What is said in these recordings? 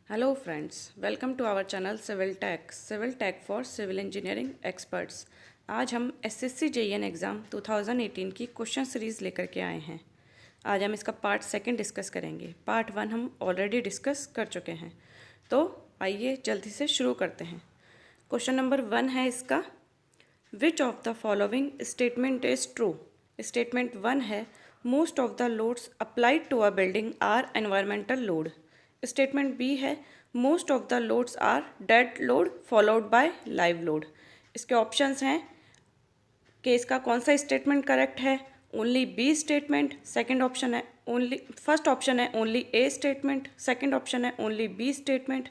Hello friends, welcome to our channel Civil Tech for Civil Engineering Experts। आज हम SSC JEN exam 2018 की question series लेकर के आए हैं। आज हम इसका पार्ट सेकंड डिस्कस करेंगे। पार्ट वन हम ऑलरेडी डिस्कस कर चुके हैं, तो आइए जल्दी से शुरू करते हैं। क्वेश्चन नंबर 1 है इसका, which of the following statement is true. Statement 1 है, most of the loads applied to a building are environmental load. Statement B है, most of the loads are dead load followed by live load. इसके options हैं कि इसका कौन सा statement correct है। Only B statement, second option है only, first option है only A statement, second option है only B statement,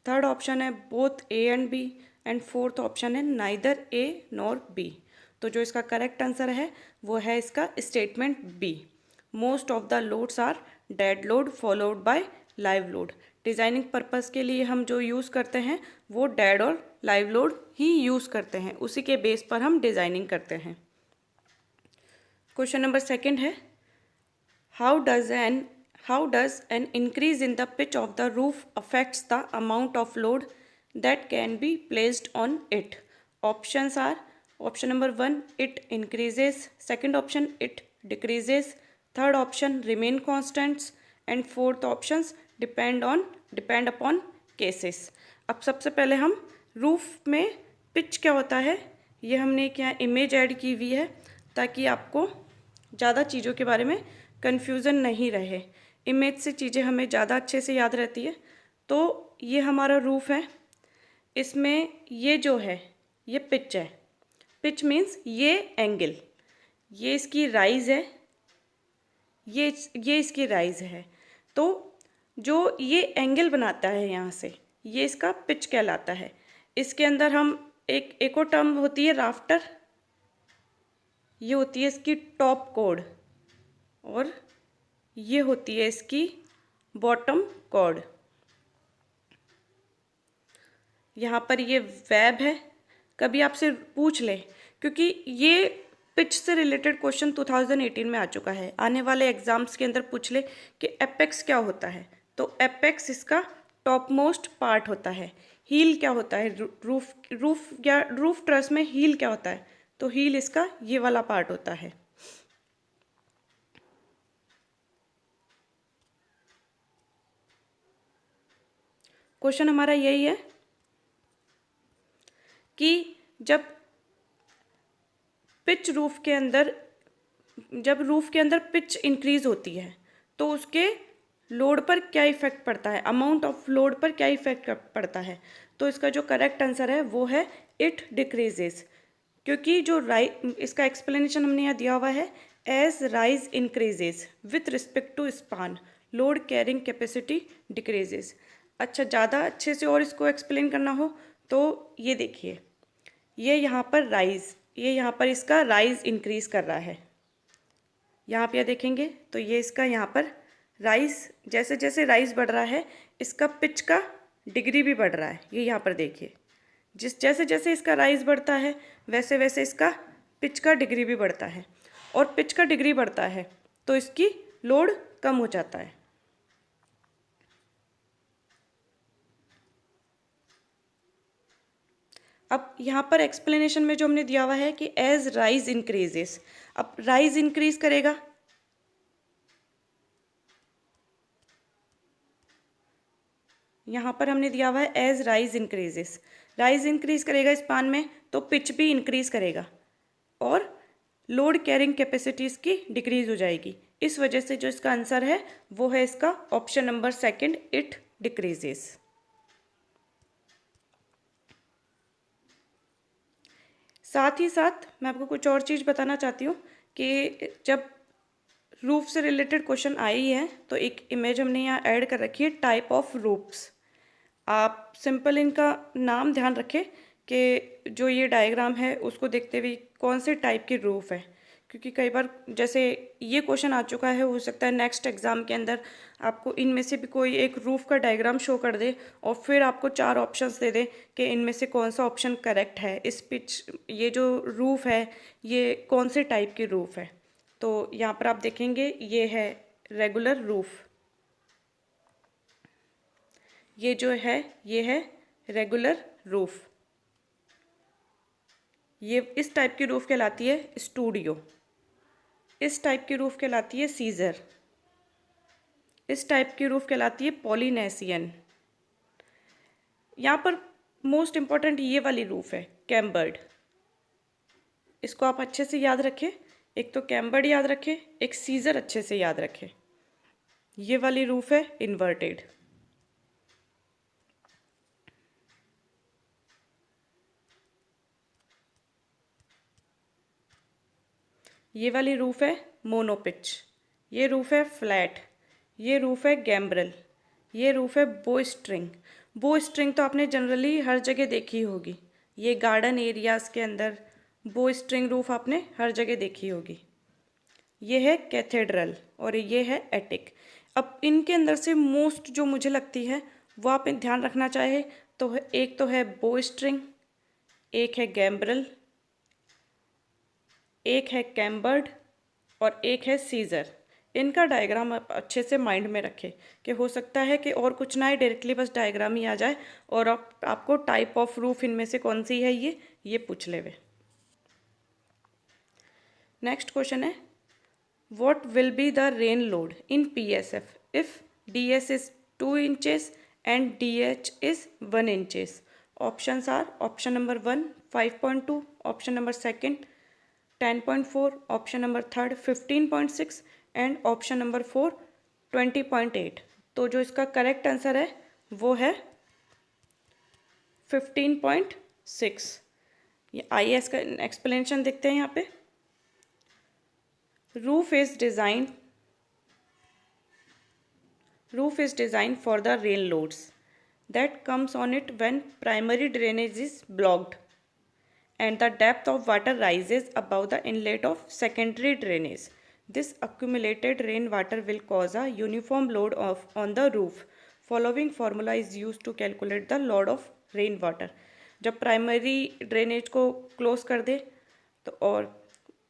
third option है both A and B, and fourth option है नाइदर ए नॉर बी। तो जो इसका correct answer है वो है इसका statement B, most of the loads are dead load followed by live load. Designing purpose के लिए हम जो यूज़ करते हैं वो डेड और लाइव लोड ही यूज़ करते हैं, उसी के बेस पर हम डिज़ाइनिंग करते हैं। क्वेश्चन नंबर सेकंड है, how does an increase in the pitch of the roof affects the amount of load that can be placed on it. Options are, option number 1 it increases, second option it decreases, third option remain constants, and fourth options depend upon cases. अब सबसे पहले हम roof में pitch क्या होता है ये हमने एक यहाँ इमेज ऐड की हुई है ताकि आपको ज़्यादा चीज़ों के बारे में कन्फ्यूज़न नहीं रहे। इमेज से चीज़ें हमें ज़्यादा अच्छे से याद रहती है। तो ये हमारा रूफ है, इसमें ये जो है ये पिच है। पिच मीन्स ये एंगल, ये इसकी राइज है, ये इसकी राइज है। तो जो ये एंगल बनाता है यहाँ से, ये इसका पिच कहलाता है। इसके अंदर हम एक और टर्म होती है राफ्टर, ये होती है इसकी टॉप कॉर्ड, और ये होती है इसकी बॉटम कॉर्ड। यहाँ पर ये वेब है। कभी आपसे पूछ ले, क्योंकि ये पिच से रिलेटेड क्वेश्चन 2018 में आ चुका है, आने वाले एग्जाम्स के अंदर पूछ ले कि एपेक्स क्या होता है, तो एपेक्स इसका टॉप मोस्ट पार्ट होता है। हील क्या होता है, रूफ ट्रस में हील क्या होता है, तो हील इसका ये वाला पार्ट होता है। क्वेश्चन हमारा यही है कि जब रूफ के अंदर पिच इंक्रीज होती है तो उसके लोड पर क्या इफेक्ट पड़ता है, अमाउंट ऑफ लोड पर क्या इफेक्ट पड़ता है। तो इसका जो करेक्ट आंसर है वो है इट डिक्रीजेस, क्योंकि जो इसका एक्सप्लेनेशन हमने यहाँ दिया हुआ है, as rise increases with respect to span load carrying capacity decreases. अच्छा, ज़्यादा अच्छे से और इसको एक्सप्लेन करना हो तो ये देखिए, ये यहाँ पर इसका राइज इंक्रीज कर रहा है। यहाँ पे देखेंगे तो ये इसका यहाँ पर राइज, जैसे जैसे राइज बढ़ रहा है इसका पिच का डिग्री भी बढ़ रहा है। ये यहाँ पर देखिए, जैसे जैसे इसका राइज बढ़ता है वैसे वैसे इसका पिच का डिग्री भी बढ़ता है, और पिच का डिग्री बढ़ता है तो इसकी लोड कम हो जाता है। अब यहाँ पर एक्सप्लेनेशन में जो हमने दिया हुआ है कि एज राइज इंक्रीजेस, अब राइज इंक्रीज करेगा, यहाँ पर हमने दिया हुआ है as rise increases, rise increase करेगा स्पान में तो पिच भी इंक्रीज करेगा और लोड कैरिंग कैपेसिटी इसकी डिक्रीज हो जाएगी। इस वजह से जो इसका आंसर है वो है इसका option number second, it decreases. साथ ही साथ मैं आपको कुछ और चीज़ बताना चाहती हूँ कि जब रूफ से रिलेटेड क्वेश्चन आए ही है तो एक इमेज हमने यहाँ ऐड कर रखी है, टाइप ऑफ रूफ्स। आप सिंपल इनका नाम ध्यान रखें कि जो ये डायग्राम है उसको देखते हुए कौन से टाइप की रूफ है, क्योंकि कई बार जैसे ये क्वेश्चन आ चुका है, हो सकता है नेक्स्ट एग्जाम के अंदर आपको इनमें से भी कोई एक रूफ का डायग्राम शो कर दे और फिर आपको 4 ऑप्शंस दे दे कि इनमें से कौन सा ऑप्शन करेक्ट है, इस पिच ये जो रूफ है ये कौन से टाइप की रूफ है। तो यहाँ पर आप देखेंगे ये है रेगुलर रूफ, ये जो है ये है रेगुलर रूफ। ये इस टाइप की रूफ कहलाती है स्टूडियो। इस टाइप की रूफ कहलाती है सीजर। इस टाइप की रूफ कहलाती है पॉलिनेशियन। यहाँ पर मोस्ट इम्पॉर्टेंट ये वाली रूफ है कैम्बर्ड। इसको आप अच्छे से याद रखें। एक तो कैम्बर्ड याद रखें, एक सीजर अच्छे से याद रखें। ये वाली रूफ है इन्वर्टेड। ये वाली रूफ है मोनोपिच। ये रूफ है फ्लैट। ये रूफ है गैम्ब्रल। ये रूफ है बो स्ट्रिंग। बो स्ट्रिंग तो आपने जनरली हर जगह देखी होगी। ये गार्डन एरियाज़ के अंदर बो स्ट्रिंग रूफ आपने हर जगह देखी होगी। ये है कैथेड्रल और ये है एटिक। अब इनके अंदर से मोस्ट जो मुझे लगती है वो आप ध्यान रखना चाहे तो एक तो है बो स्ट्रिंग, एक है गैम्ब्रल, एक है कैम्बर्ड और एक है सीजर। इनका डायग्राम आप अच्छे से माइंड में रखें कि हो सकता है कि और कुछ ना आए, डायरेक्टली बस डायग्राम ही आ जाए और आपको टाइप ऑफ रूफ इनमें से कौन सी है ये पूछ लेवे। नेक्स्ट क्वेश्चन है what will be the rain load in PSF if DS is 2 inches and DH is 1 inches? Options are option number 1 5.2, option number 2 10.4, option number 3 15.6 and option number 4 20.8। तो जो इसका करेक्ट आंसर है वो है 15.6। ये आइए इसका एक्सप्लेनेशन देखते हैं यहाँ पे। Roof is designed for the rain loads that comes on it when primary drainage is blocked and the depth of water rises above the inlet of secondary drainage. This accumulated rainwater will cause a uniform load on the roof. Following formula is used to calculate the load of rainwater. जब primary drainage को close कर दे तो और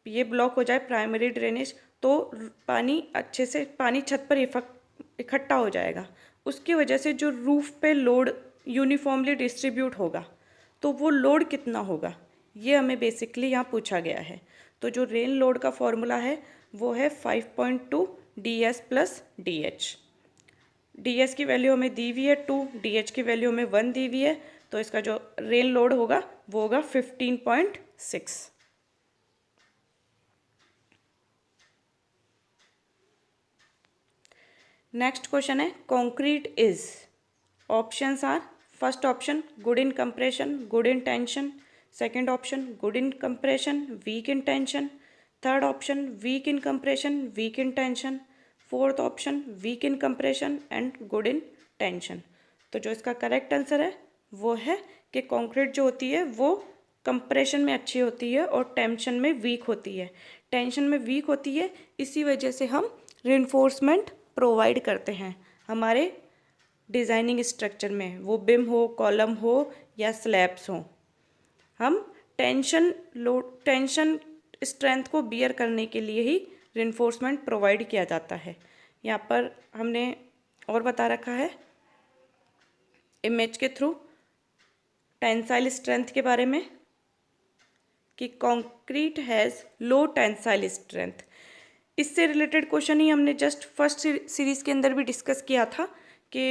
ये block हो जाए primary drainage तो पानी अच्छे से पानी छत पर इकट्ठा हो जाएगा। उसकी वजह से जो रूफ पे लोड यूनिफॉर्मली डिस्ट्रीब्यूट होगा तो वो लोड कितना होगा ये हमें बेसिकली यहाँ पूछा गया है। तो जो रेन लोड का फॉर्मूला है वो है 5.2 DS प्लस DH। DS की वैल्यू हमें दी हुई है 2, DH की वैल्यू हमें 1 दी हुई है, तो इसका जो रेन लोड होगा वो होगा 15.6। नेक्स्ट क्वेश्चन है concrete is. Options are first option good in compression good in tension, second option good in compression weak in tension, third option weak in compression weak in tension, fourth option weak in compression and good in tension. तो जो इसका correct answer है वो है कि concrete जो होती है वो कंप्रेशन में अच्छी होती है और टेंशन में वीक होती है। टेंशन में वीक होती है इसी वजह से हम रिइंफोर्समेंट प्रोवाइड करते हैं हमारे डिज़ाइनिंग स्ट्रक्चर में, वो बिम हो कॉलम हो या स्लैब्स हो। हम टेंशन स्ट्रेंथ को बियर करने के लिए ही रिइंफोर्समेंट प्रोवाइड किया जाता है। यहाँ पर हमने और बता रखा है इमेज के थ्रू टेंसाइल स्ट्रेंथ के बारे में कि concrete has low tensile strength. इससे रिलेटेड क्वेश्चन ही हमने जस्ट फर्स्ट सीरीज़ के अंदर भी डिस्कस किया था कि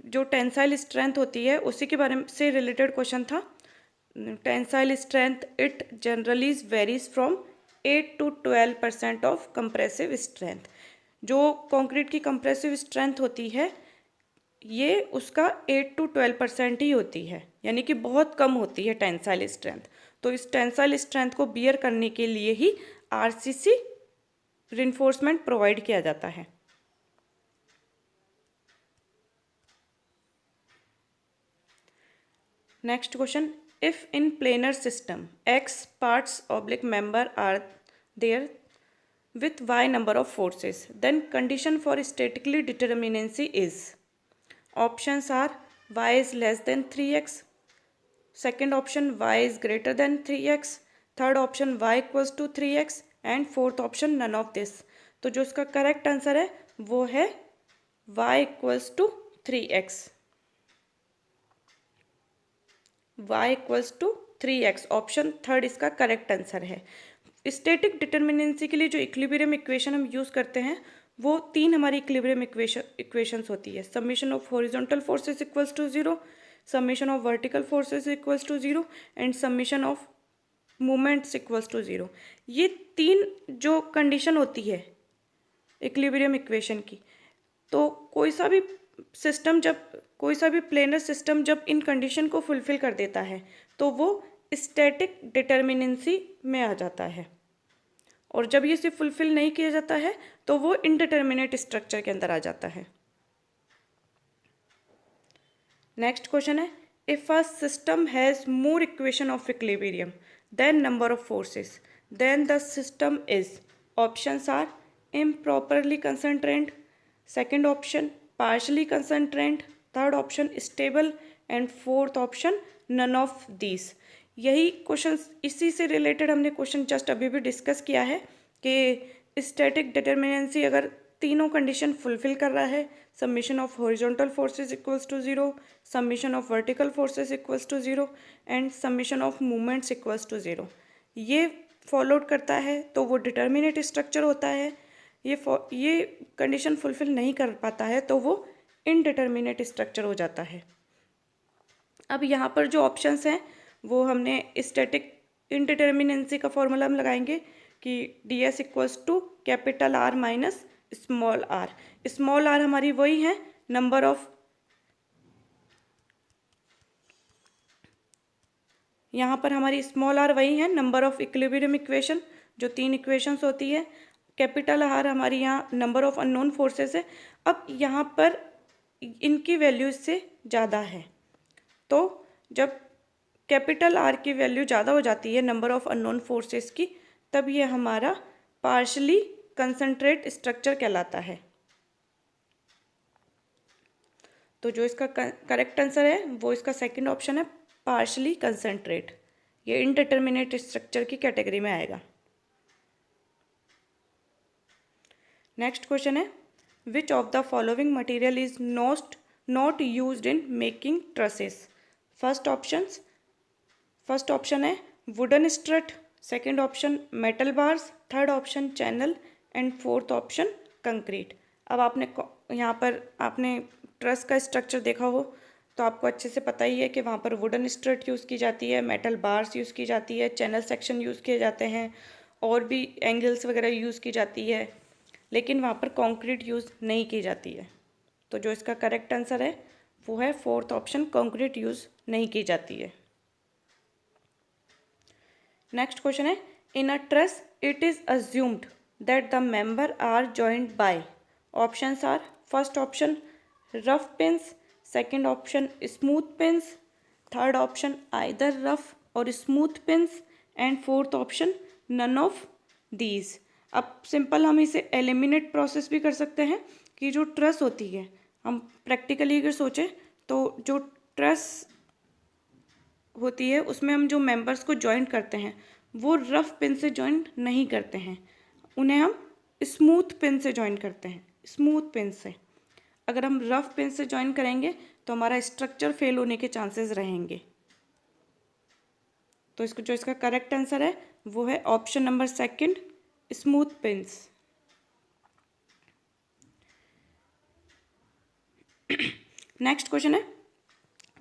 जो टेंसाइल स्ट्रेंथ होती है उसी के बारे से रिलेटेड क्वेश्चन था। Tensile strength it generally varies from 8 to 12% of compressive strength. जो कंक्रीट की कंप्रेसिव स्ट्रेंथ होती है ये उसका 8 to 12% ही होती है, यानी कि बहुत कम होती है टेंसाइल स्ट्रेंथ। तो इस टेंसाइल स्ट्रेंथ को बियर करने के लिए ही RCC रिइंफोर्समेंट प्रोवाइड किया जाता है। Next question if in planar system X parts oblique member are there with Y number of forces then condition for statically determinacy is। options are Y is less than 3x, second option Y is greater than 3x, third option Y equals to 3x and fourth option none of this. तो जो इसका correct answer है वो है y equals to 3x। y equals to 3x। Option third इसका correct answer है। Static determinacy के लिए जो इक्विलिब्रियम इक्वेशन हम यूज़ करते हैं वो तीन हमारी इक्विलिब्रियम इक्वेशंस होती है। Summation of horizontal forces equals to 0, summation of vertical forces equals to 0 and summation of moments equals to 0। ये तीन जो कंडीशन होती है इक्विलिब्रियम इक्वेशन की, तो कोई सा भी प्लेनर सिस्टम जब इन कंडीशन को फुलफिल कर देता है तो वो स्टैटिक डिटर्मिनेंसी में आ जाता है, और जब ये सिर्फ फुलफिल नहीं किया जाता है तो वो इनडिटर्मिनेट स्ट्रक्चर के अंदर आ जाता है। नेक्स्ट क्वेश्चन है, if a system has more equation of equilibrium than number of forces then the system is. Options are improperly concentrant, second option partially concentrant, third option stable and fourth option none of these। यही question, इसी से related हमने question just अभी भी discuss किया है कि static डिटर्मिनेंसी अगर तीनों कंडीशन फुलफिल कर रहा है, summation of horizontal forces equals to 0, summation of vertical forces equals to 0 and summation of movements equals to 0, ये फॉलोड करता है तो वो डिटर्मिनेट स्ट्रक्चर होता है। ये कंडीशन फुलफिल नहीं कर पाता है तो वो इनडिटर्मिनेट स्ट्रक्चर हो जाता है। अब यहाँ पर जो ऑप्शंस हैं वो हमने स्टैटिक इनडिटर्मिनेंसी का फॉर्मूला हम लगाएंगे कि D S equals to capital R minus small r. Small r हमारी वही है नंबर ऑफ, यहाँ पर हमारी स्मॉल आर वही है नंबर ऑफ इक्विलिब्रियम इक्वेशन जो तीन इक्वेशंस होती है। कैपिटल आर हमारी यहाँ नंबर ऑफ अननोन फोर्सेस है। अब यहाँ पर इनकी वैल्यू इससे ज़्यादा है, तो जब कैपिटल आर की वैल्यू ज़्यादा हो जाती है नंबर ऑफ अननोन फोर्सेस की, तब ये हमारा पार्शली कंसंट्रेट स्ट्रक्चर कहलाता है। तो जो इसका करेक्ट आंसर है वो इसका सेकंड ऑप्शन है, पार्शली कंसंट्रेट। ये इनडिटर्मिनेट स्ट्रक्चर की कैटेगरी में आएगा। नेक्स्ट क्वेश्चन है, which of the following material is not used in making trusses. First option है wooden strut, second option metal bars, third option channel and fourth option concrete. अब आपने यहाँ पर आपने ट्रस का स्ट्रक्चर देखा हो तो आपको अच्छे से पता ही है कि वहाँ पर वुडन स्ट्रट यूज़ की जाती है, मेटल बार्स यूज़ की जाती है, चैनल सेक्शन यूज़ किए जाते हैं और भी एंगल्स वगैरह यूज़ की जाती है, लेकिन वहाँ पर कंक्रीट यूज़ नहीं की जाती है। तो जो इसका करेक्ट आंसर है वो है फोर्थ ऑप्शन, कंक्रीट यूज़ नहीं की जाती है। नेक्स्ट क्वेश्चन है, in a truss it is assumed that the member are joined by. Options are, first option rough pins, second option smooth pins, third option either rough और smooth pins and fourth option none of these. अब simple हम इसे eliminate process भी कर सकते हैं कि जो ट्रस होती है, हम प्रैक्टिकली अगर सोचें तो जो ट्रस होती है उसमें हम जो मेंबर्स को जॉइंट करते हैं वो रफ पिन से जॉइंट नहीं करते हैं, उन्हें हम स्मूथ पिन से जॉइंट करते हैं। स्मूथ पिन से अगर हम रफ पिन से जॉइन करेंगे तो हमारा स्ट्रक्चर फेल होने के चांसेस रहेंगे। तो इसका करेक्ट आंसर है वो है option number second, smooth pins. Next question है,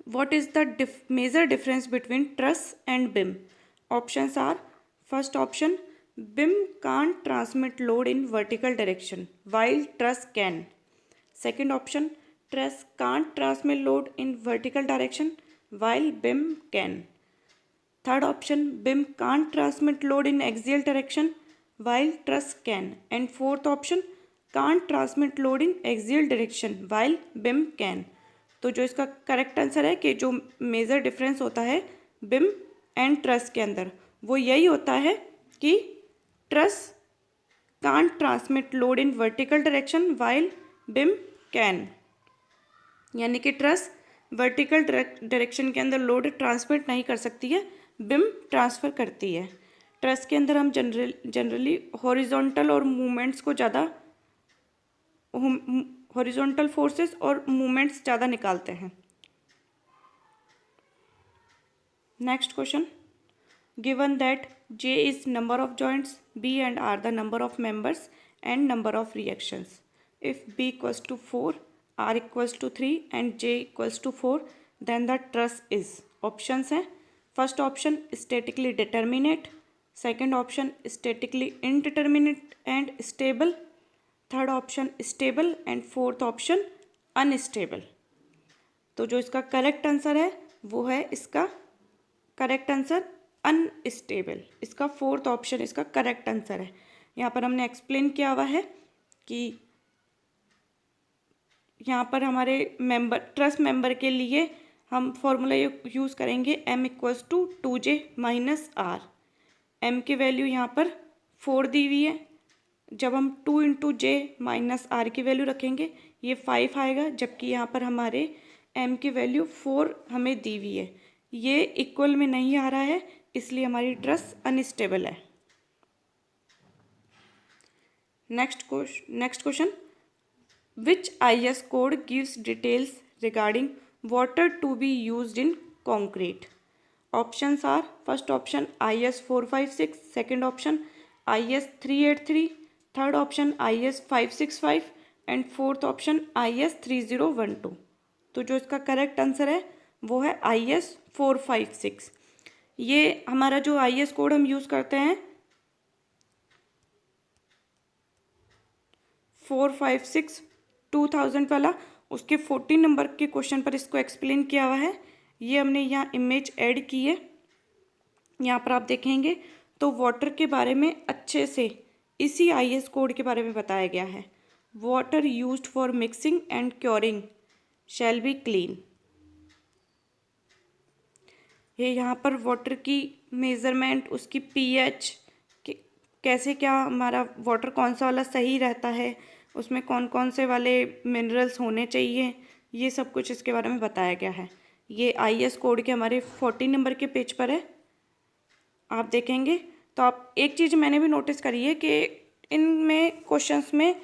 what is the major difference between truss and beam. Options are, first option beam can't transmit load in vertical direction while truss can. Second option truss can't transmit load in vertical direction while beam can. Third option beam can't transmit load in axial direction while truss can, and fourth option can't transmit load in axial direction while BIM can। तो जो इसका correct answer है कि जो major difference होता है बिम and truss के अंदर वो यही होता है कि truss can't transmit load in vertical direction while BIM can, यानी कि ट्रस वर्टिकल डायरेक्शन के अंदर लोड ट्रांसमिट नहीं कर सकती है, बिम ट्रांसफ़र करती है। ट्रस के अंदर हम जनरली हॉरिजॉन्टल और मूवमेंट्स को ज़्यादा, हॉरिजॉन्टल फोर्सेस और मूवमेंट्स ज़्यादा निकालते हैं। Next question, given that J is number of joints, B and R the number of members and number of reactions. If B equals to 4, R equals to 3 and J equals to 4, then the truss is. Options हैं, first option statically determinate, second option statically indeterminate and stable, third option stable and fourth option unstable. तो जो इसका correct answer है वो है, इसका correct answer unstable. इसका fourth option इसका करेक्ट आंसर है। यहाँ पर हमने एक्सप्लेन किया हुआ है कि यहाँ पर हमारे मेंबर, ट्रस्ट मेंबर के लिए हम फॉर्मूला यूज़ करेंगे m equals to 2j minus r. m की वैल्यू यहाँ पर 4 दी हुई है, जब हम 2 इंटू जे माइनस आर की वैल्यू रखेंगे ये 5 आएगा, जबकि यहाँ पर हमारे m की वैल्यू 4 हमें दी हुई है, ये इक्वल में नहीं आ रहा है, इसलिए हमारी ट्रस अनस्टेबल है। Next question, which IS code gives details regarding water to be used in concrete. Options are, first option IS 456, second option IS 383, third option IS 565 and fourth option IS 3012। तो जो इसका correct answer है वो है IS 456। ये हमारा जो IS code हम यूज़ करते हैं 456 2000 वाला, उसके 14 नंबर के क्वेश्चन पर इसको एक्सप्लेन किया हुआ है। ये हमने यहाँ इमेज ऐड की है, यहाँ पर आप देखेंगे तो वाटर के बारे में अच्छे से इसी IS कोड के बारे में बताया गया है। Water used for mixing and curing shall be clean. ये यहाँ पर वाटर की मेज़रमेंट, उसकी pH, कैसे क्या हमारा वाटर कौन सा वाला सही रहता है, उसमें कौन कौन से वाले मिनरल्स होने चाहिए, ये सब कुछ इसके बारे में बताया गया है। ये IS कोड के हमारे 14 नंबर के पेज पर है, आप देखेंगे तो आप एक चीज़ मैंने भी नोटिस करी है कि इनमें क्वेश्चंस में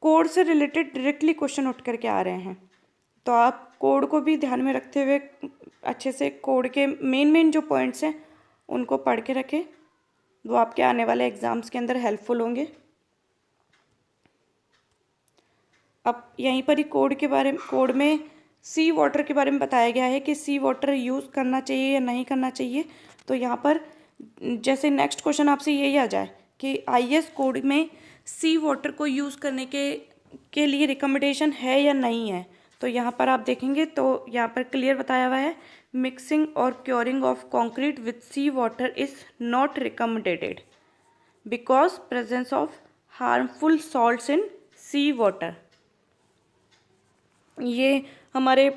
कोड से रिलेटेड डायरेक्टली क्वेश्चन उठ करके आ रहे हैं, तो आप कोड को भी ध्यान में रखते हुए अच्छे से कोड के मेन जो पॉइंट्स हैं उनको पढ़ के रखें, वो आपके आने वाले एग्ज़ाम्स के अंदर हेल्पफुल होंगे। अब यहीं पर ही कोड में सी वाटर के बारे में बताया गया है कि सी वाटर यूज़ करना चाहिए या नहीं करना चाहिए। तो यहाँ पर जैसे नेक्स्ट क्वेश्चन आपसे यही आ जाए कि IS कोड में सी वाटर को यूज़ करने के लिए रिकमेंडेशन है या नहीं है, तो यहाँ पर आप देखेंगे तो यहाँ पर क्लियर बताया हुआ है, मिक्सिंग और curing of concrete with sea water is not recommended because presence of harmful salts in sea water. ये हमारे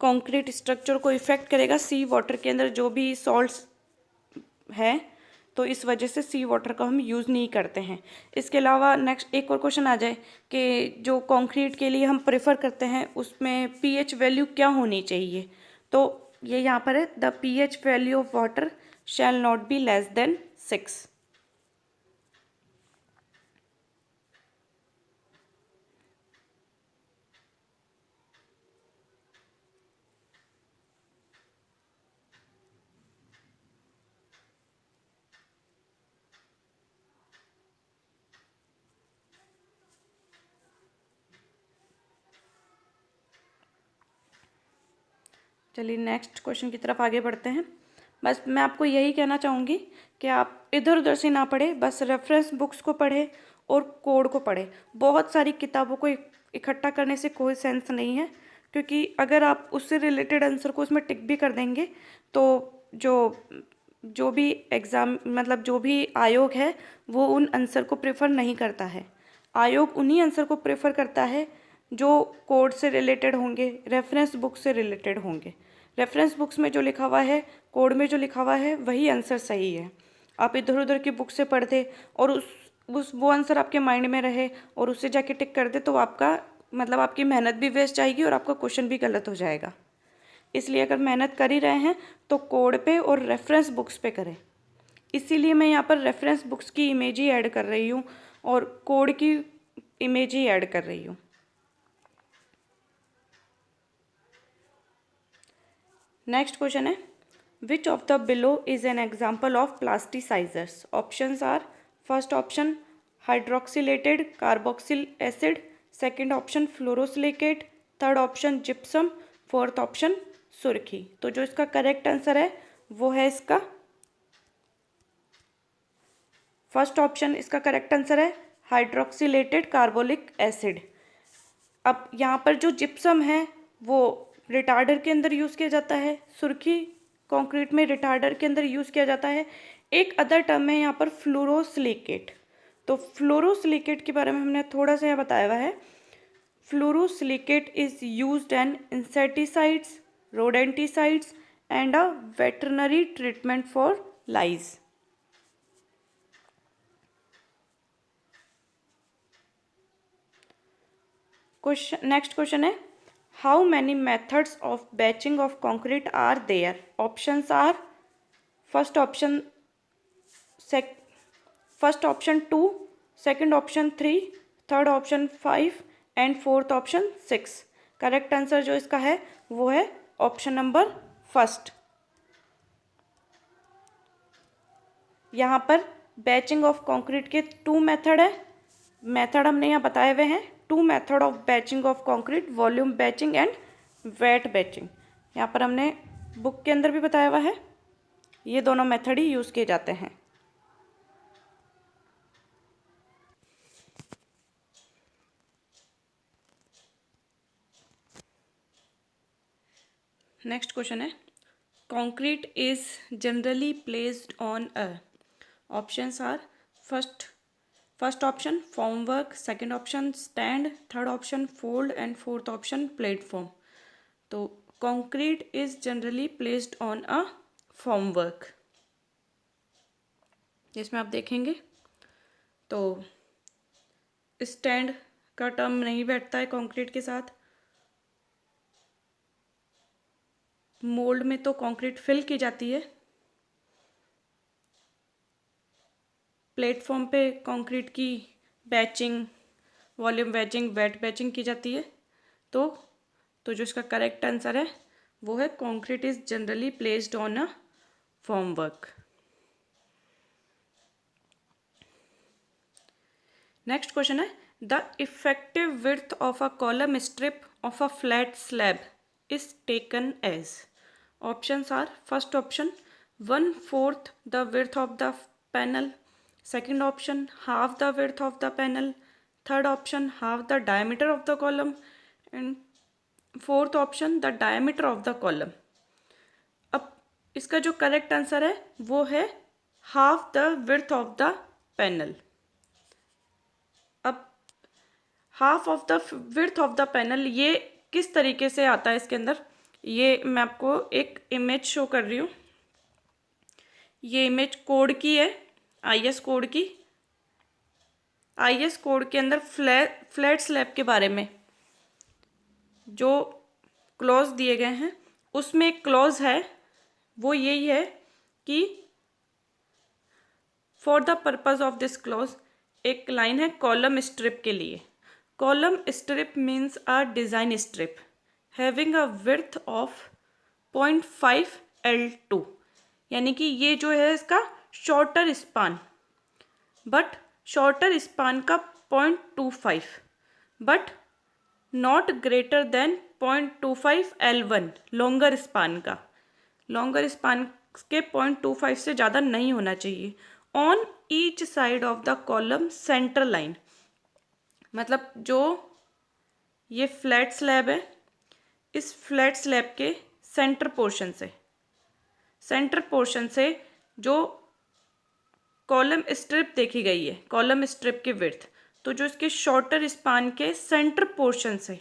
कंक्रीट स्ट्रक्चर को इफ़ेक्ट करेगा, सी वाटर के अंदर जो भी सॉल्ट्स है, तो इस वजह से सी वाटर का हम यूज़ नहीं करते हैं। इसके अलावा नेक्स्ट एक और क्वेश्चन आ जाए कि जो कंक्रीट के लिए हम प्रेफर करते हैं उसमें pH वैल्यू क्या होनी चाहिए, तो ये यहाँ पर है, the pH value of water shall not be less than 6। चलिए नेक्स्ट क्वेश्चन की तरफ आगे बढ़ते हैं। बस मैं आपको यही कहना चाहूँगी कि आप इधर उधर से ना पढ़े, बस रेफरेंस बुक्स को पढ़े और कोड को पढ़े। बहुत सारी किताबों को इकट्ठा करने से कोई सेंस नहीं है, क्योंकि अगर आप उससे रिलेटेड आंसर को उसमें टिक भी कर देंगे तो जो भी एग्ज़ाम मतलब जो भी आयोग है वो उन आंसर को प्रेफर नहीं करता है। आयोग उन्हीं आंसर को प्रेफर करता है जो कोड से रिलेटेड होंगे, रेफरेंस बुक से रिलेटेड होंगे। रेफरेंस बुक्स में जो लिखा हुआ है, कोड में जो लिखा हुआ है, वही आंसर सही है। आप इधर उधर की बुक से पढ़ दे और वो आंसर आपके माइंड में रहे और उससे जाके टिक कर दे, तो आपका मतलब आपकी मेहनत भी वेस्ट जाएगी और आपका क्वेश्चन भी गलत हो जाएगा। इसलिए अगर मेहनत कर ही रहे हैं तो कोड पे और रेफरेंस बुक्स पे करें। इसीलिए मैं यहाँ पर रेफरेंस बुक्स की इमेज ही ऐड कर रही हूँ और कोड की इमेज ही ऐड कर रही हूँ। नेक्स्ट क्वेश्चन है, which of the below is an example of plasticisers? Options are, first option hydroxylated carboxyl acid, second option fluorosilicate, third option gypsum, fourth option surkhi. तो जो इसका करेक्ट आंसर है वो है इसका फर्स्ट ऑप्शन। इसका करेक्ट आंसर है हाइड्रोक्सिलेटेड कार्बोलिक एसिड। अब यहाँ पर जो जिप्सम है वो रिटार्डर के अंदर यूज़ किया जाता है, सुर्खी कंक्रीट में रिटार्डर के अंदर यूज़ किया जाता है। एक अदर टर्म है यहाँ पर फ्लोरोसिलिकेट। तो फ्लोरोसिलिकेट के बारे में हमने थोड़ा सा यहाँ बताया हुआ है। Fluorosilicate is used an insecticides, rodenticides and a veterinary treatment for lice. Next question है, how many methods of batching of concrete are there? Options are, first option first option 2, second option 3, third option 5 and fourth option 6। Correct answer जो इसका है वो है option number first. यहाँ पर batching of concrete के 2 method है। Method हमने यहाँ बताए हुए हैं, 2 method of batching of concrete, volume batching and weight batching. यहाँ पर हमने बुक के अंदर भी बताया हुआ है, ये दोनों मेथड ही यूज़ किए जाते हैं। नेक्स्ट क्वेश्चन है, concrete is generally placed on a. Options are, first option formwork, second option stand, third option fold and fourth option platform. तो concrete is generally placed on a formwork. इसमें आप देखेंगे तो stand का term नहीं बैठता है कंक्रीट के साथ। मोल्ड में तो कंक्रीट फिल की जाती है। प्लेटफॉर्म पे कंक्रीट की batching, volume batching, weight batching की जाती है। तो जो इसका करेक्ट आंसर है वो है concrete is generally placed on a formwork. Next question है, the effective width of a column strip of a flat slab is taken as. Options are, first option 1/4 the width of the panel, second option half the width of the panel, third option half the diameter of the column and fourth option the diameter of the column। अब इसका जो correct answer है वो है half the width of the panel. अब half of the width of the panel ये किस तरीके से आता है इसके अंदर, ये मैं आपको एक इमेज शो कर रही हूँ। ये इमेज कोड की है, IS कोड की। IS कोड के अंदर फ्लैट स्लैब के बारे में जो क्लॉज दिए गए हैं उसमें एक क्लॉज है, वो यही है कि for the purpose of this clause, एक लाइन है कॉलम स्ट्रिप के लिए। Column strip means a design strip having a width of 0.5 L2, यानी कि ये जो है इसका shorter span, but shorter span का 0.25 but not greater than 0.25 L1, longer span का। लॉन्गर स्पान के 0.25 से ज़्यादा नहीं होना चाहिए। On each side of the column centre line, मतलब जो ये फ्लैट स्लैब है, इस फ्लैट स्लैब के सेंटर पोर्शन से जो कॉलम स्ट्रिप देखी गई है, कॉलम स्ट्रिप की विड्थ, तो जो इसके शॉर्टर स्पान के सेंटर पोर्शन से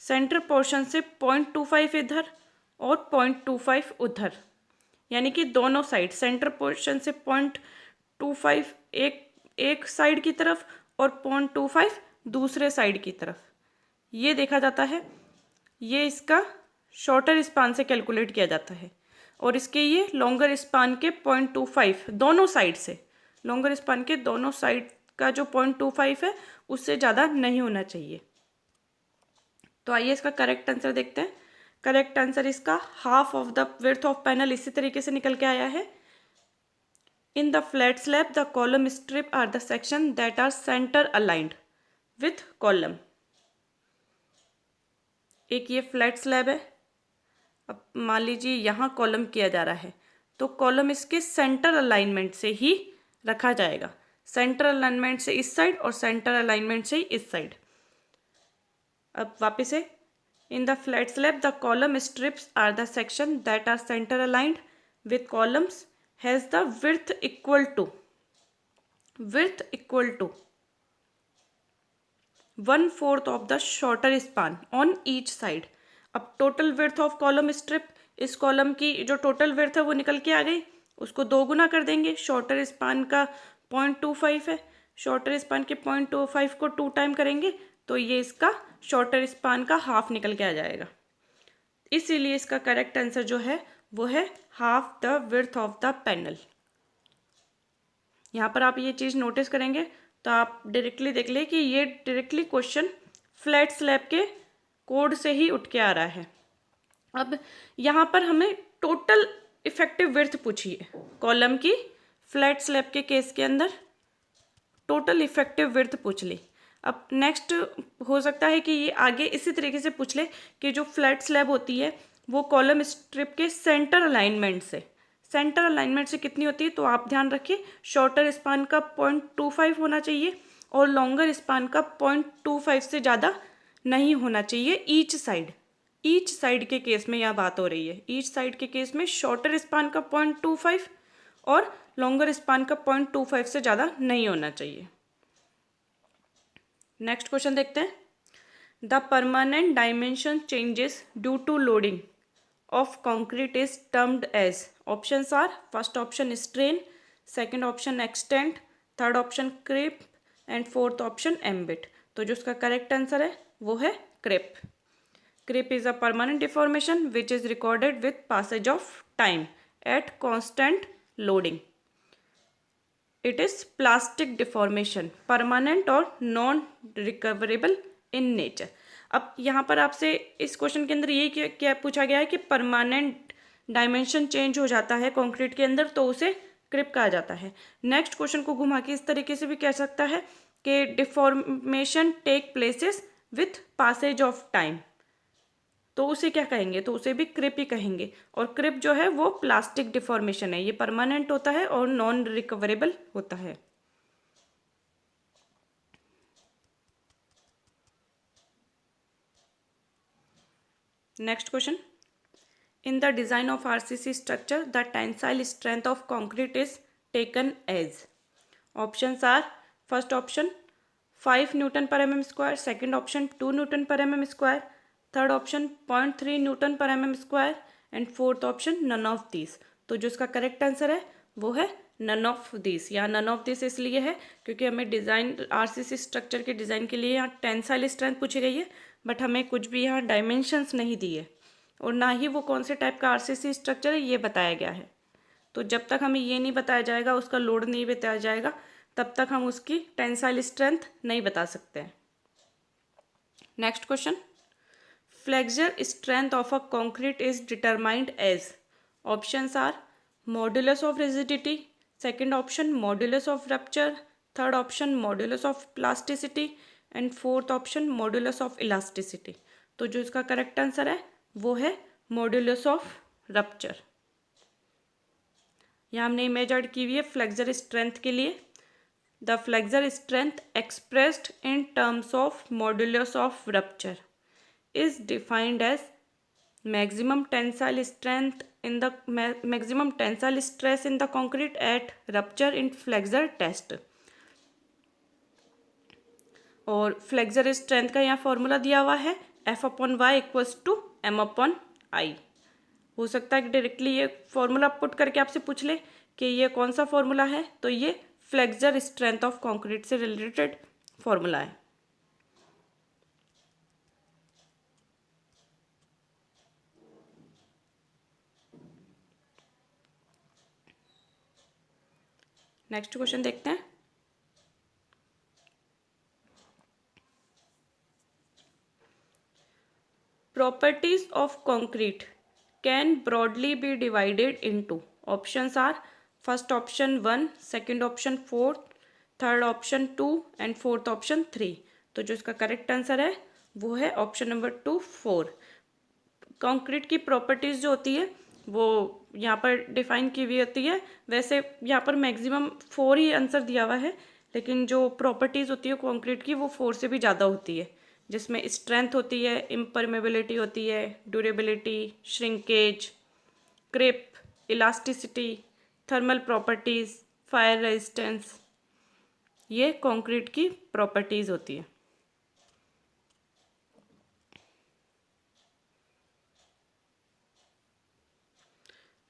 0.25 इधर और 0.25 उधर, यानी कि दोनों साइड सेंटर पोर्शन से 0.25 एक साइड की तरफ और 0.25 दूसरे साइड की तरफ, ये देखा जाता है। ये इसका शॉर्टर स्पान से कैलकुलेट किया जाता है और इसके ये लॉन्गर स्पान के 0.25 दोनों साइड से, लॉन्गर स्पान के दोनों साइड का जो 0.25 है उससे ज़्यादा नहीं होना चाहिए। तो आइए इसका करेक्ट आंसर देखते हैं। करेक्ट आंसर इसका half of the width of panel इसी तरीके से निकल के आया है। In the flat slab the column strip are the section that are centre aligned with column. एक ये फ्लैट स्लैब है, अब मान लीजिए यहाँ कॉलम किया जा रहा है, तो कॉलम इसके सेंटर अलाइनमेंट से ही रखा जाएगा। सेंटर अलाइनमेंट से इस साइड और सेंटर अलाइनमेंट से इस साइड। अब वापस से, in the flat slab the column strips are the section that are centre aligned with columns has the width equal to 1/4 of the shorter span on each side. अब total width of column strip, इस column की जो total width है वो निकल के आ गई, उसको 2 गुना कर देंगे। शॉर्टर स्पान का 0.25 है, शॉर्टर स्पान के 0.25 को 2 टाइम करेंगे तो ये इसका शॉर्टर स्पान का हाफ निकल के आ जाएगा। इसीलिए इसका करेक्ट आंसर जो है वो है half the width of the panel. यहाँ पर आप ये चीज़ नोटिस करेंगे तो आप डायरेक्टली देख ले कि ये डायरेक्टली क्वेश्चन फ्लैट स्लैब के कोड से ही उठ के आ रहा है। अब यहाँ पर हमें टोटल इफेक्टिव विड्थ पूछी है कॉलम की, फ्लैट स्लैब के केस के अंदर टोटल इफेक्टिव विड्थ पूछ ली। अब नेक्स्ट हो सकता है कि ये आगे इसी तरीके से पूछ ले कि जो फ्लैट स्लैब होती है वो कॉलम स्ट्रिप के सेंटर अलाइनमेंट से कितनी होती है, तो आप ध्यान रखिए शॉर्टर स्पान का 0.25 होना चाहिए और लॉन्गर स्पान का 0.25 से ज़्यादा नहीं होना चाहिए ईच साइड के केस में यह बात हो रही है। ईच साइड के केस में शॉर्टर स्पान का 0.25 और लॉन्गर स्पान का 0.25 से ज़्यादा नहीं होना चाहिए। नेक्स्ट क्वेश्चन देखते हैं। The permanent dimension changes due to loading of concrete is termed as, options are first option strain, second option extent, third option creep and fourth option embed। तो जो उसका करेक्ट आंसर है वो है creep। creep is a permanent deformation which is recorded with passage of time at constant loading। it is plastic deformation, permanent और non recoverable in nature। अब यहाँ पर आपसे इस क्वेश्चन के अंदर ये क्या पूछा गया है कि परमानेंट डायमेंशन चेंज हो जाता है कंक्रीट के अंदर तो उसे क्रिप कहा जाता है। नेक्स्ट क्वेश्चन को घुमा के इस तरीके से भी कह सकता है कि deformation take places with passage of time, तो उसे क्या कहेंगे, तो उसे भी क्रिप ही कहेंगे। और क्रिप जो है वो प्लास्टिक डिफॉर्मेशन है, ये परमानेंट होता है और नॉन रिकवरेबल होता है। Next question. In the design of RCC structure, the tensile strength of concrete is taken as, options are first option 5 Newton per mm square, second option 2 Newton per mm square, third option 0.3 Newton per mm square and fourth option none of these। तो जो इसका correct answer है वो है none of this. यहाँ none of this इसलिए है क्योंकि हमें डिज़ाइन आरसीसी स्ट्रक्चर के डिज़ाइन के लिए यहाँ टेंसाइल स्ट्रेंथ पूछी गई है, बट हमें कुछ भी यहाँ डायमेंशंस नहीं दिए और ना ही वो कौन से टाइप का आरसीसी स्ट्रक्चर है ये बताया गया है। तो जब तक हमें ये नहीं बताया जाएगा, उसका लोड नहीं बताया जाएगा, तब तक हम उसकी टेंसाइल स्ट्रेंथ नहीं बता सकते हैं। Next question. Flexure strength of a concrete is determined as, options are modulus of rigidity, second option modulus of rupture, third option modulus of plasticity and fourth option modulus of elasticity. तो जो इसका correct answer है वो है modulus of rupture. यहाँ हमने image add की हुई है फ्लेक्सर स्ट्रेंथ के लिए। The flexure strength expressed in terms of modulus of rupture is defined as maximum tensile strength in the maximum tensile stress in the concrete at rupture in flexure test. और flexure strength का यहाँ formula दिया हुआ है F/Y equals to M/I। हो सकता है कि डायरेक्टली ये फॉर्मूला पुट करके आपसे पूछ ले कि ये कौन सा फॉर्मूला है, तो ये फ्लेक्सर स्ट्रेंथ ऑफ कंक्रीट से रिलेटेड फॉर्मूला है। नेक्स्ट क्वेश्चन देखते हैं। properties of concrete can broadly be divided into. Options are first option 1, second option 4, third option 2 and fourth option 3. तो जो इसका करेक्ट आंसर है वो है ऑप्शन नंबर 2 4. कंक्रीट की प्रॉपर्टीज़ जो होती है वो यहाँ पर डिफाइन की हुई होती है. वैसे यहाँ पर मैक्सिमम 4 ही आंसर दिया हुआ है, लेकिन जो प्रॉपर्टीज़ होती है कंक्रीट की वो 4 से भी ज़्यादा होती है, जिसमें स्ट्रेंथ होती है, इम्परमेबिलिटी होती है, durability, shrinkage, crepe, elasticity, thermal properties, fire resistance. ये कंक्रीट की प्रॉपर्टीज़ होती है.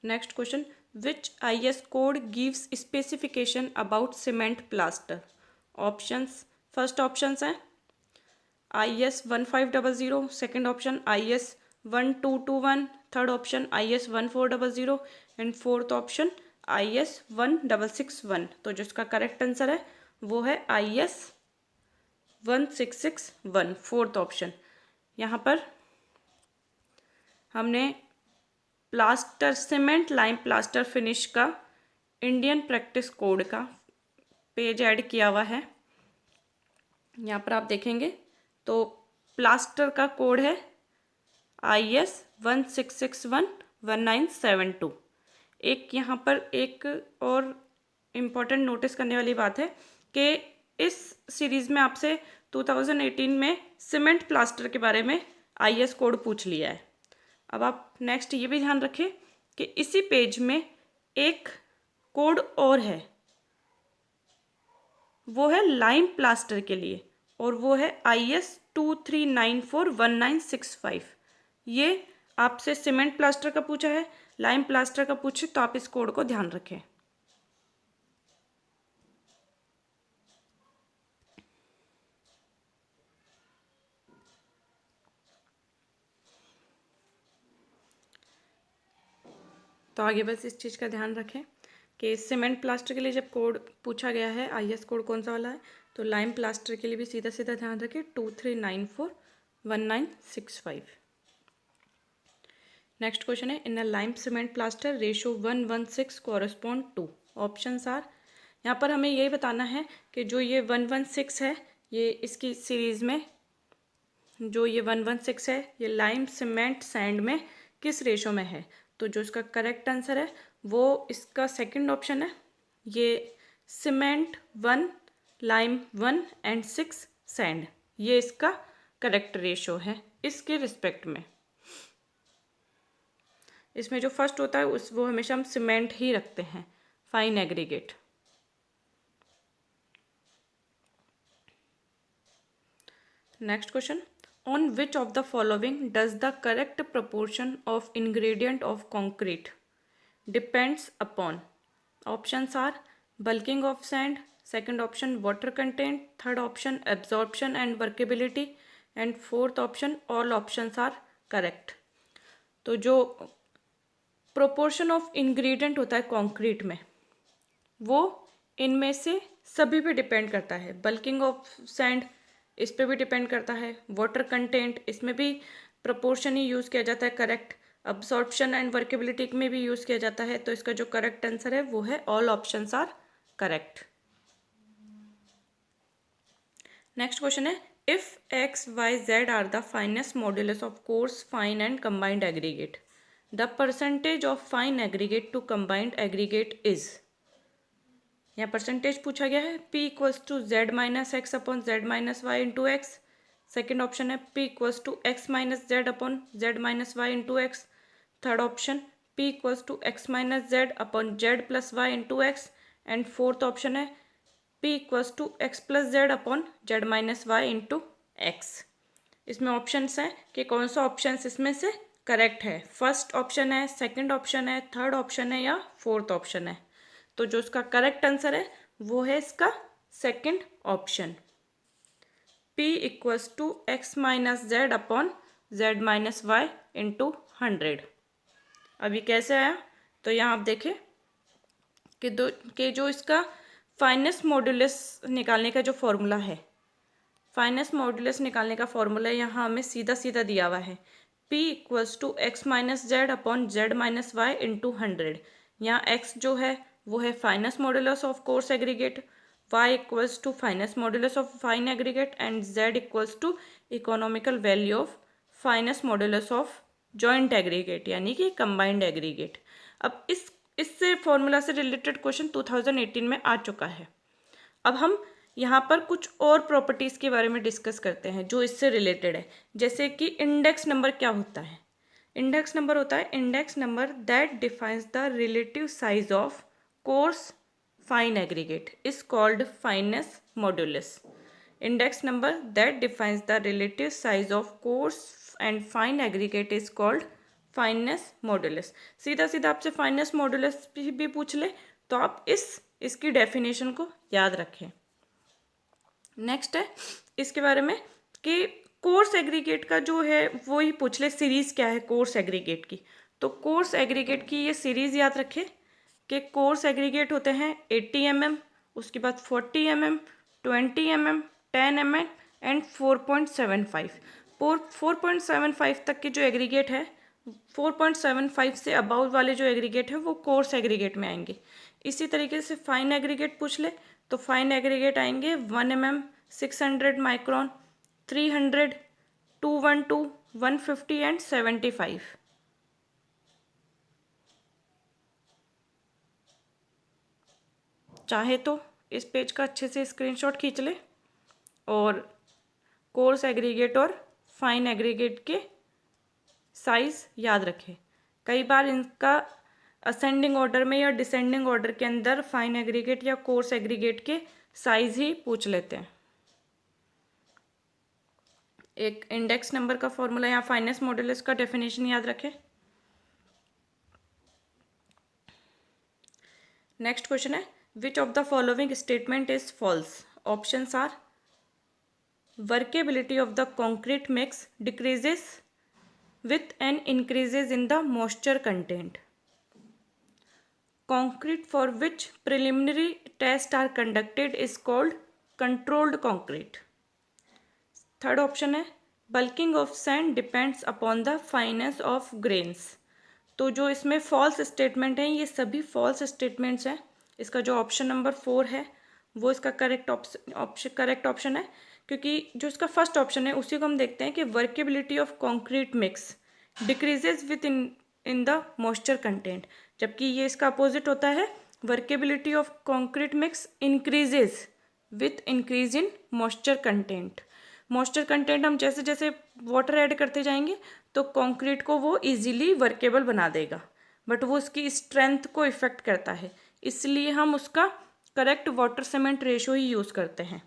Next question, which IS code gives specification about cement plaster. Options, first options हैं IS 1500, second option IS 1221, third option IS 1400 and fourth option IS 1661. तो जो इसका correct answer है वो है IS 1661, फोर्थ ऑप्शन. यहाँ पर हमने plaster cement lime plaster finish का इंडियन प्रैक्टिस कोड का पेज ऐड किया हुआ है. यहाँ पर आप देखेंगे तो प्लास्टर का कोड है IS 1661-1972. एक यहाँ पर एक और इम्पॉर्टेंट नोटिस करने वाली बात है कि इस सीरीज़ में आपसे 2018 में सीमेंट प्लास्टर के बारे में IS कोड पूछ लिया है. अब आप नेक्स्ट ये भी ध्यान रखें कि इसी पेज में एक कोड और है, वो है लाइम प्लास्टर के लिए, और वो है IS 2394-1965. ये आपसे सीमेंट प्लास्टर का पूछा है, लाइम प्लास्टर का पूछे तो आप इस कोड को ध्यान रखें. तो आगे बस इस चीज़ का ध्यान रखें कि सीमेंट प्लास्टर के लिए जब कोड पूछा गया है IS कोड कौन सा वाला है, तो लाइम प्लास्टर के लिए भी सीधा सीधा ध्यान रखें 2394-1965. नेक्स्ट क्वेश्चन है, in a lime cement plaster ratio 1:16 correspond to. Options are, यहाँ पर हमें यही बताना है कि जो ये 1:16 है, ये इसकी सीरीज़ में जो ये 1:16 है ये लाइम सीमेंट सैंड में किस रेशो में है. तो जो इसका करेक्ट आंसर है वो इसका सेकंड ऑप्शन है, ये सीमेंट 1, लाइम 1 एंड 6 सैंड. ये इसका करेक्ट रेशो है इसके रिस्पेक्ट में. इसमें जो फर्स्ट होता है वो हमेशा हम सीमेंट ही रखते हैं, fine aggregate. Next question, on which of the following does the correct proportion of ingredient of concrete depends upon. Options are bulking of sand, second option water content, third option absorption and workability and fourth option all options are correct. तो जो proportion of ingredient होता है concrete में वो इनमें से सभी पे डिपेंड करता है. bulking of sand इस पे भी डिपेंड करता है, वाटर कंटेंट इसमें भी प्रपोर्शन ही यूज़ किया जाता है करेक्ट, अब्सॉर्प्शन एंड वर्केबिलिटी में भी यूज़ किया जाता है. तो इसका जो करेक्ट आंसर है वो है all options are correct. Next question है, if X, Y, Z are the finest modulus of coarse, fine and combined aggregate, the percentage of fine aggregate to combined aggregate is. यहाँ percentage पूछा गया है P = Z-X/Z-Y/X. Second option है P = X-Z/Z-Y/X. Third option P = X-Z/Z+Y/X. And fourth option है P = X+Z/Z-Y/X. इसमें options हैं कि कौन सा ऑप्शन इसमें से करेक्ट है. फर्स्ट ऑप्शन है, सेकेंड ऑप्शन है, थर्ड ऑप्शन है या फोर्थ ऑप्शन है. तो जो इसका करेक्ट आंसर है वो है इसका सेकंड ऑप्शन, P = X-Z/Z-Y/100. अभी कैसे आया, तो यहाँ आप देखें कि जो इसका फाइनेस्ट मॉड्यूलस निकालने का जो फॉर्मूला है, फाइनेस्ट मॉड्यूलस निकालने का फॉर्मूला यहाँ हमें सीधा सीधा दिया हुआ है P equals to x minus z upon z minus y into 100। यहाँ x जो है वो है finest modulus of coarse aggregate, y equals to finest modulus of fine aggregate and z equals to economical value of finest modulus of joint aggregate यानी कि combined aggregate. अब इससे formula से रिलेटेड क्वेश्चन 2018 में आ चुका है। अब हम यहाँ पर कुछ और प्रॉपर्टीज़ के बारे में डिस्कस करते हैं जो इससे रिलेटेड है, जैसे कि इंडेक्स नंबर क्या होता है। इंडेक्स नंबर होता है index number that defines the relative size of coarse fine aggregate is called finance modulus. Index number that defines the relative size of course and fine aggregate is called finance modulus. सीधा सीधा आपसे finance modulus भी पूछ ले तो आप इसकी definition को याद रखें। नेक्स्ट है इसके बारे में कि कोर्स एग्रीगेट का जो है वो ही पूछ ले सीरीज़ क्या है कोर्स एग्रीगेट की। तो कोर्स एग्रीगेट की ये सीरीज़ याद रखें कि कोर्स एग्रीगेट होते हैं 80 mm, उसके बाद 40 mm, 20 mm, 10 mm एंड 4.75। 4.75 तक के जो एग्रीगेट है, 4.75 से अबाउ वाले जो एग्रीगेट है वो कोर्स एग्रीगेट में आएंगे। इसी तरीके से फाइन एग्रीगेट पूछ ले तो फाइन एग्रीगेट आएंगे 1 mm, 600 माइक्रोन, 300, 212, 150 एंड 75। चाहे तो इस पेज का अच्छे से स्क्रीनशॉट खींच ले और कोर्स एग्रीगेट और फाइन एग्रीगेट के साइज याद रखें। कई बार इनका असेंडिंग ऑर्डर में या डिसेंडिंग ऑर्डर के अंदर फाइन एग्रीगेट या कोर्स एग्रीगेट के साइज ही पूछ लेते हैं। एक इंडेक्स नंबर का फॉर्मूला या फाइनेस मॉडुलस का डेफिनेशन याद रखें। नेक्स्ट क्वेश्चन है which of the following statement is false. Options are workability of the concrete mix decreases with an increases in the moisture content. Concrete for which preliminary tests are conducted is called controlled concrete. Third option है bulking of sand depends upon the fineness of grains. तो जो इसमें false statement हैं ये सभी false statements हैं। इसका जो ऑप्शन नंबर 4 है वो इसका करेक्ट ऑप्शन है, क्योंकि जो इसका फर्स्ट ऑप्शन है उसी को हम देखते हैं कि workability of concrete mix decreases with in the moisture content, जबकि ये इसका अपोजिट होता है workability of concrete mix increases with increase in moisture content. Moisture content हम जैसे जैसे वाटर ऐड करते जाएंगे तो कॉन्क्रीट को वो इजीली वर्केबल बना देगा, बट वो उसकी स्ट्रेंथ को इफेक्ट करता है, इसलिए हम उसका करेक्ट वाटर सीमेंट रेशो ही यूज़ करते हैं।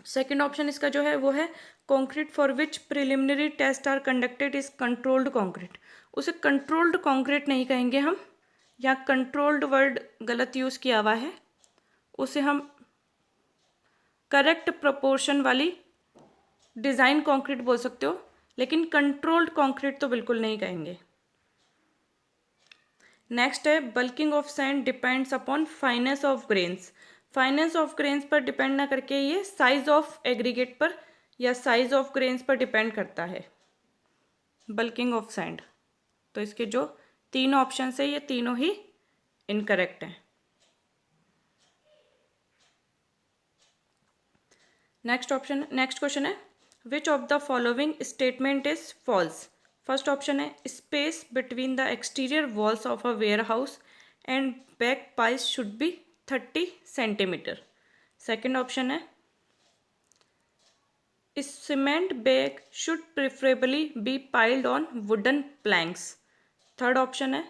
सेकेंड ऑप्शन इसका जो है वो है concrete for which preliminary test are conducted is controlled concrete. उसे कंट्रोल्ड कॉन्क्रीट नहीं कहेंगे हम, यहाँ कंट्रोल्ड वर्ड गलत यूज़ किया हुआ है, उसे हम करेक्ट प्रोपोर्शन वाली डिज़ाइन कॉन्क्रीट बोल सकते हो, लेकिन कंट्रोल्ड कॉन्क्रीट तो बिल्कुल नहीं कहेंगे। नेक्स्ट है bulking of sand depends upon finance of grains. Finance of grains पर डिपेंड ना करके ये साइज ऑफ एग्रीगेट पर या साइज ऑफ ग्रेन्स पर डिपेंड करता है बल्किंग ऑफ सैंड। तो इसके जो तीन ऑप्शन है ये तीनों ही इनकरेक्ट हैं। नेक्स्ट क्वेश्चन है which of the following statement is false. First option है space between the exterior walls of a warehouse and back piles should be 30 centimetre. Second option है cement bag should preferably be piled on wooden planks. Third option है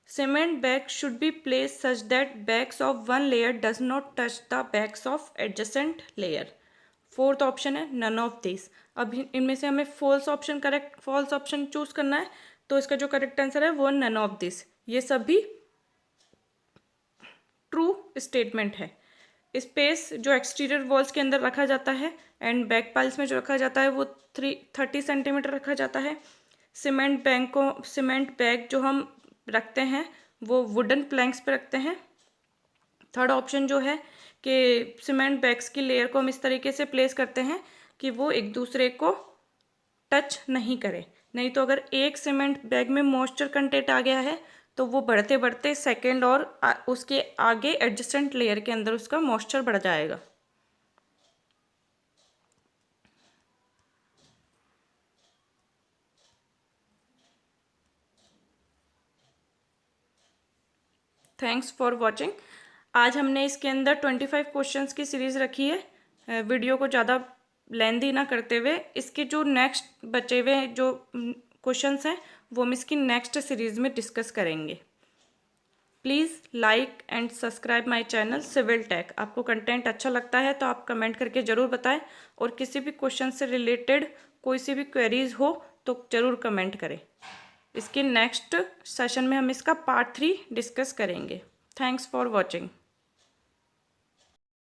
cement bag should be place such that bags of one layer does not touch the bags of adjacent layer. Fourth option है none of this. अब इनमें से हमें false option choose करना है, तो इसका जो करेक्ट आंसर है वो नन ऑफ दिस। ये सभी ट्रू स्टेटमेंट है। स्पेस जो एक्सटीरियर वॉल्स के अंदर रखा जाता है एंड बैक पाइल्स में जो रखा जाता है वो 30 सेंटीमीटर रखा जाता है। सीमेंट बैग जो हम रखते हैं वो वुडन प्लैंक्स पे रखते हैं। थर्ड ऑप्शन जो है कि सीमेंट बैग्स की लेयर को हम इस तरीके से प्लेस करते हैं कि वो एक दूसरे को टच नहीं करें। नहीं तो अगर एक सीमेंट बैग में मॉइस्चर कंटेंट आ गया है तो वो बढ़ते बढ़ते सेकेंड और उसके आगे एडजेसेंट लेयर के अंदर उसका मॉइस्चर बढ़ जाएगा। Thanks for watching. आज हमने इसके अंदर 25 क्वेश्चंस की सीरीज़ रखी है। वीडियो को ज़्यादा लेंथी ना करते हुए इसके जो नेक्स्ट बचे हुए जो क्वेश्चंस हैं वो हम इसकी नेक्स्ट सीरीज़ में डिस्कस करेंगे। Please like and subscribe my channel civil tech. आपको कंटेंट अच्छा लगता है तो आप कमेंट करके ज़रूर बताएं, और किसी भी क्वेश्चन से रिलेटेड कोई सी भी क्वेरीज हो तो ज़रूर कमेंट करें। इसके नेक्स्ट सेशन में हम इसका पार्ट 3 डिस्कस करेंगे। Thanks for watching.